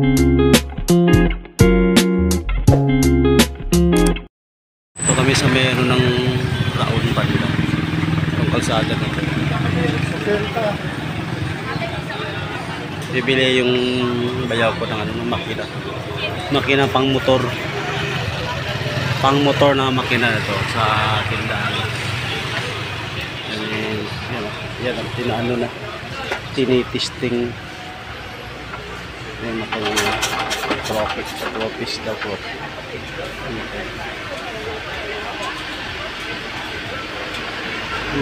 Ito kami sa meron ng Raon banda. Itong kalsada na ito. Bibili yung bayaw ko ng makina. Makina pang motor. Pang motor na makina ito sa tindahan. Yan ang tinaano na. Tinitisting. Yan na itong tropis daw po.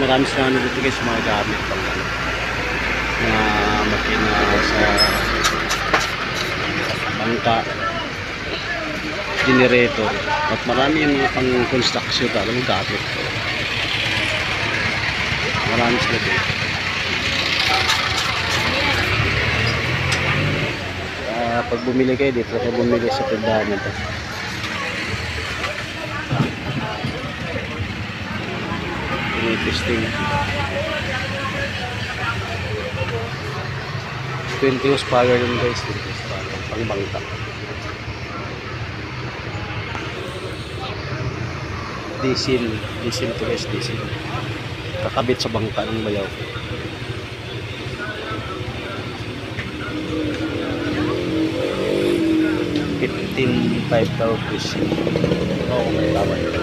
Marami sa dito guys mga gamit pang na makina sa bangka, generator at marami yung mga pang construction talagang gamit. Marami sila dito. Pag bumili kayo dito, kayo bumili sa tindahan nito. Testing 20 horsepower yun guys, 20 horsepower pang bangka. Diesel to guys, diesel kakabit sa bangka ng bayaw. $15.5 daw please. Oo, may tama yun.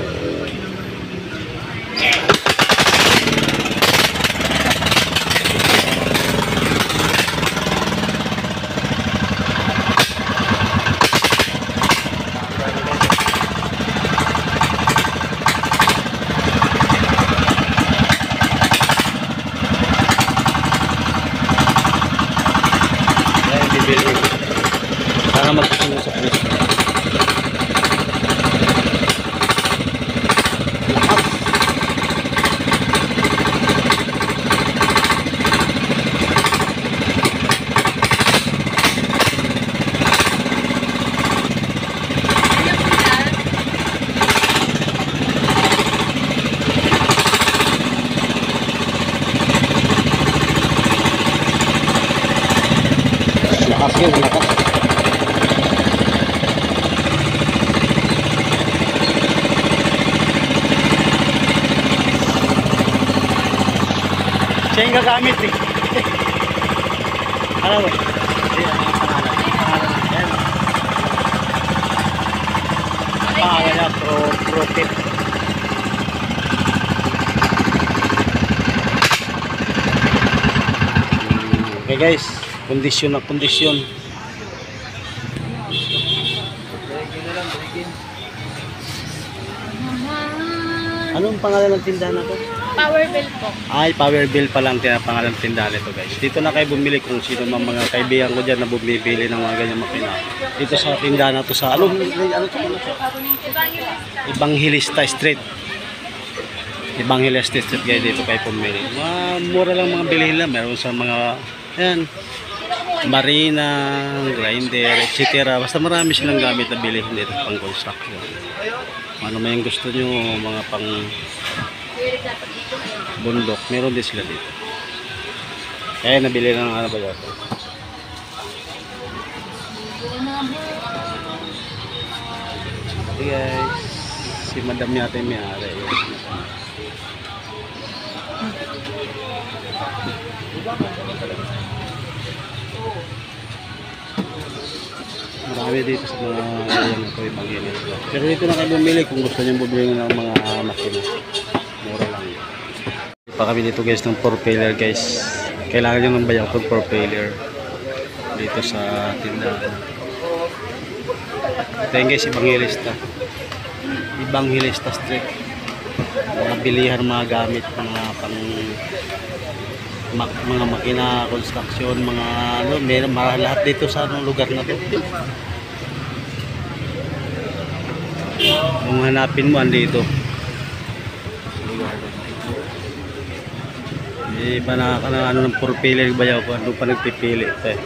Para magsusunod sa pulis. Lakas yun, lakas. Siya yung gagamit eh. Alam mo? Pangalan niya, Pro-Tip. Okay guys, kondisyon na kondisyon. Anong pangalan ng tindahan na to? Powerbill po. Ay, Powerbill pa lang pangalan ng tindahan nito guys. Dito na kayo bumili kung sino mang mga kaibigan ko dyan na bumibili ng mga ganyan makina. Dito sa tindahan na to sa ano to? Evangelista Street. Evangelista Street guys, dito kayo pumili. Mura lang mga bilhin lang. Meron sa mga ayan, marina, grinder, etc. Basta marami silang gamit na bilhin dito pang construction. Ano may gusto nyo, mga pang bundok, meron din sila dito. Kaya nabili lang ano ba yun. Okay guys, si madam yata yung may-ari. Marami dito sa mga ayan na ito, ibang inis. Pero dito na kayo bumili kung gusto nyo bumili ng mga makina. Mura lang. Pa kami dito guys ng propeller guys. Kailangan nyo ng bayaw kung propeller dito sa tindahan. Ito yung guys, Evangelista Street. Mga bilihan, mga gamit, mga pang mga makina, construction, mga ano, meron lahat dito sa anong lugar na to. Kung hanapin mo andito. Eh, pa na ano ng propeller bayaw ko, ano pa nagpipili ito eh.